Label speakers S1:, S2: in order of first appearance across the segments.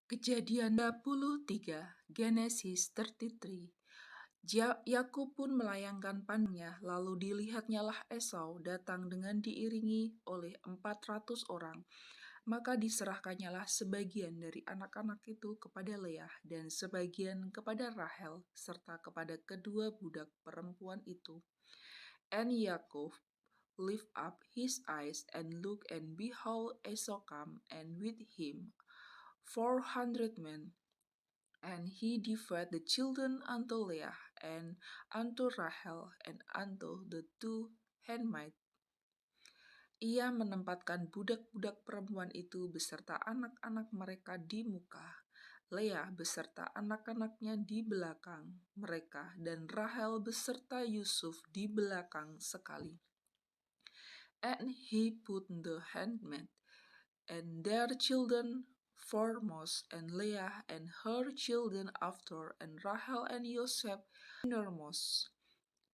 S1: Kejadian 23, Genesis 33. Yakub pun melayangkan pandangnya, lalu dilihatnyalah Esau datang dengan diiringi oleh 400 orang. Maka diserahkannyalah sebagian dari anak-anak itu kepada Leah dan sebagian kepada Rahel serta kepada kedua budak perempuan itu. And Yaakov lift up his eyes and look, and behold, Esau come, and with him 400 men. And he divided the children unto Leah, and unto Rachel, and unto the two handmaids. Ia menempatkan budak-budak perempuan itu beserta anak-anak mereka di muka, Leah beserta anak-anaknya di belakang mereka, dan Rachel beserta Yusuf di belakang sekali. And he put the handmaid and their children foremost, and Leah and her children after, and Rachel and Joseph innermost.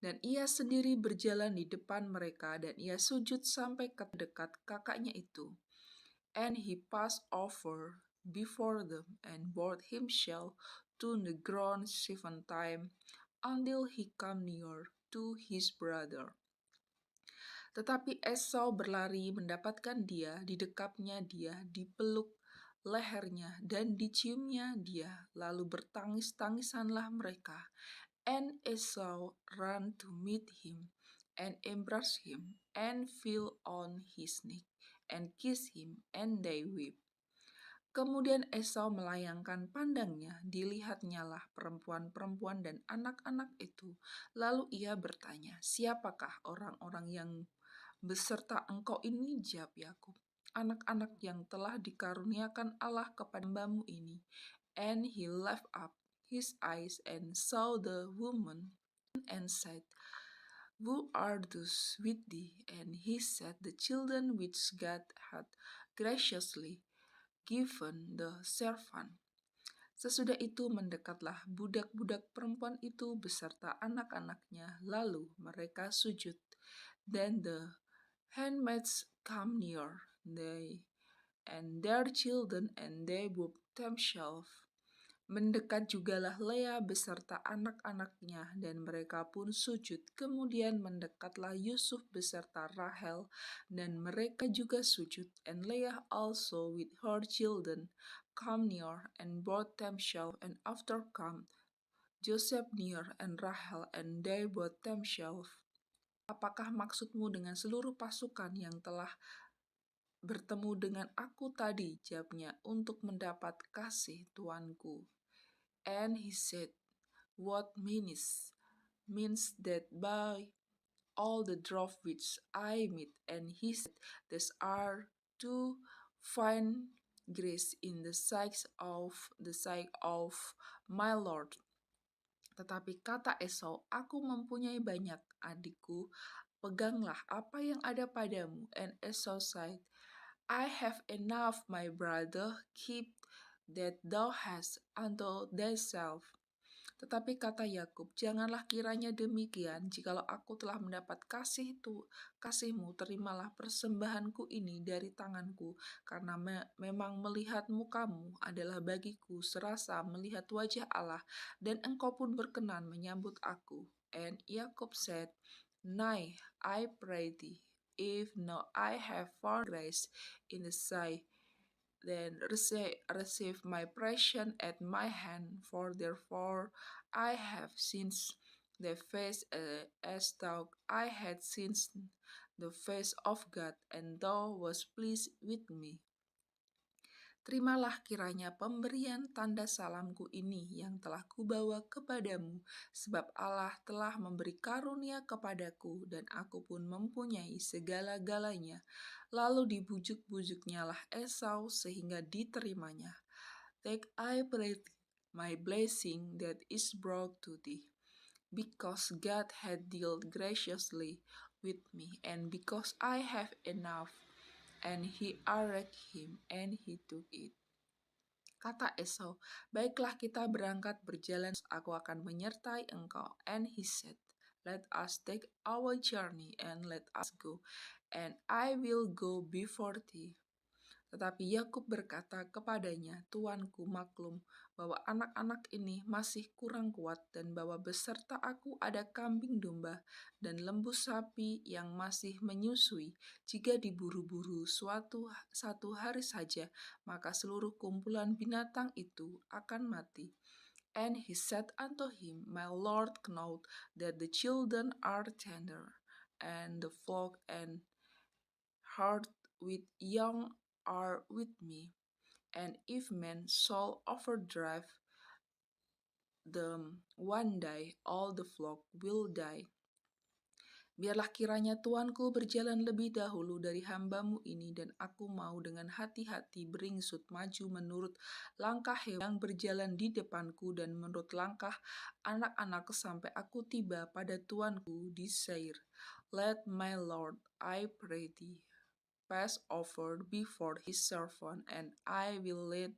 S1: Dan ia sendiri berjalan di depan mereka, dan ia sujud sampai ke dekat kakaknya itu. And he passed over before them, and bowed himself to the ground 7 times, until he come near to his brother. Tetapi Esau berlari mendapatkan dia, didekapnya dia, dipeluk lehernya, dan diciumnya dia, lalu bertangis-tangisanlah mereka. And Esau ran to meet him, and embraced him, and fell on his neck, and kissed him, and they wept. Kemudian Esau melayangkan pandangnya, dilihatnyalah perempuan-perempuan dan anak-anak itu. Lalu ia bertanya, siapakah orang-orang yang beserta engkau ini? Jawab Yakub, anak-anak yang telah dikaruniakan Allah kepada hambamu ini. And he lifted up his eyes and saw the woman, and said, Who are those with thee? And he said, The children which God hath graciously given the servant. Sesudah itu mendekatlah budak-budak perempuan itu beserta anak-anaknya, lalu mereka sujud. Then the handmaids come near, they and their children, and they bowed themselves. Mendekat jugalah Leah beserta anak-anaknya, dan mereka pun sujud. Kemudian mendekatlah Yusuf beserta Rahel, dan mereka juga sujud. And Leah also with her children come near, and bowed themselves. And after come Joseph near, and Rahel, and they bowed themselves. Apakah maksudmu dengan seluruh pasukan yang telah bertemu dengan aku tadi? Jawabnya, untuk mendapat kasih tuanku. And he said, What means that by all the drought which I meet? And he said, These are to find grace in the sight of my Lord. Tetapi kata Esau, aku mempunyai banyak, adikku, peganglah apa yang ada padamu. And Esau said, I have enough, my brother, keep that thou hast unto thyself. Tetapi kata Yakub, janganlah kiranya demikian, jikalau aku telah mendapat kasihmu, terimalah persembahanku ini dari tanganku, karena memang melihat mukamu adalah bagiku serasa melihat wajah Allah, dan engkau pun berkenan menyambut aku. And Yakub said, Nay, I pray thee, if now I have found grace in the sight, then receive my present at my hand, for therefore I have since the face as thou I had since the face of God, and thou was pleased with me. Terimalah kiranya pemberian tanda salamku ini yang telah kubawa kepadamu, sebab Allah telah memberi karunia kepadaku, dan aku pun mempunyai segala-galanya. Lalu dibujuk-bujuknyalah Esau sehingga diterimanya. Take, I pray thee, my blessing that is brought to thee, because God hath dealt graciously with me, and because I have enough. And he arrayed him, and he took it. Kata Esau, baiklah kita berangkat berjalan, aku akan menyertai engkau. And he said, Let us take our journey, and let us go, and I will go before thee. Tetapi Yakub berkata kepadanya, "Tuanku maklum bahwa anak-anak ini masih kurang kuat dan bahwa beserta aku ada kambing domba dan lembu sapi yang masih menyusui. Jika diburu-buru satu hari saja, maka seluruh kumpulan binatang itu akan mati." And he said unto him, My Lord knoweth that the children are tender, and the flock and herd with young are with me. And if men shall overdrive them one day, all the flock will die. Biarlah kiranya tuanku berjalan lebih dahulu dari hambamu ini, dan aku mau dengan hati-hati beringsut maju menurut langkah hewan yang berjalan di depanku dan menurut langkah anak-anak sampai aku tiba pada tuanku di Seir. Let my Lord, I pray thee, pass over before his servant, and I will lead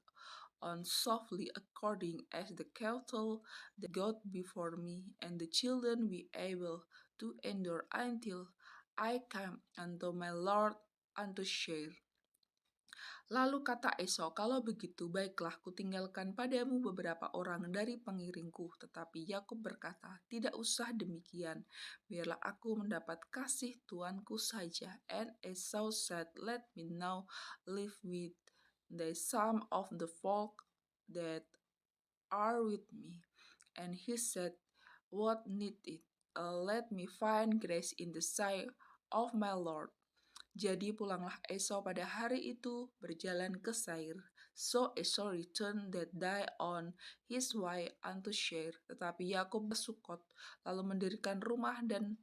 S1: on softly according as the cattle that got before me, and the children be able to endure until I come unto my Lord unto Seir. Lalu kata Esau, "Kalau begitu, baiklah, kutinggalkan padamu beberapa orang dari pengiringku." Tetapi Yakub berkata, "Tidak usah demikian, biarlah aku mendapat kasih tuanku saja." And Esau said, "Let me now live with the some of the folk that are with me." And he said, "What need it? Let me find grace in the sight of my Lord." Jadi pulanglah Esau pada hari itu berjalan ke Seir. So Esau returned that day on his way unto Seir. Tetapi Yakub ke Sukot, lalu mendirikan rumah dan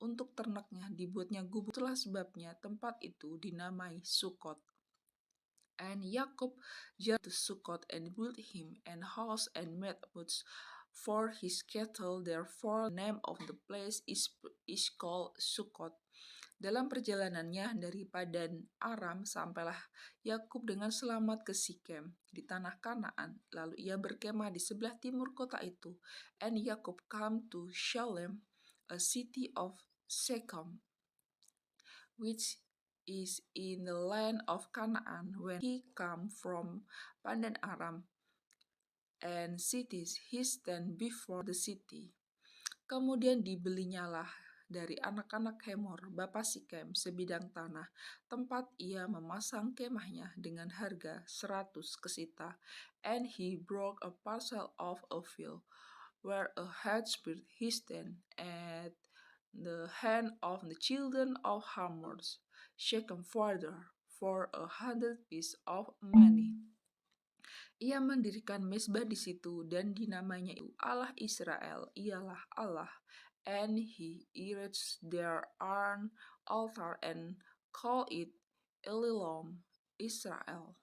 S1: untuk ternaknya dibuatnya gubuk. Itulah sebabnya tempat itu dinamai Sukot. And Jacob journeyed to Sukkot and built him an house and made booths for his cattle. Therefore the name of the place is called Sukkot. Dalam perjalanannya dari Padan Aram, sampailah Yakub dengan selamat ke Sikem di tanah Kanaan. Lalu ia berkemah di sebelah timur kota itu. And Yakub came to Shalem, a city of Shechem, which is in the land of Canaan. When he came from Padan Aram and cities, he stand before the city. Kemudian dibelinyalah dari anak-anak Hemor, bapa Sikem, sebidang tanah, tempat ia memasang kemahnya dengan harga 100 kesita. And he broke a parcel of a field, where a hedge built his tent at the hand of the children of Hamors, Shechem father, for 100 pieces of money. Ia mendirikan mezbah di situ dan dinamainya itu Allah Israel, ialah Allah. And he erected there an altar and called it Elilom Israel.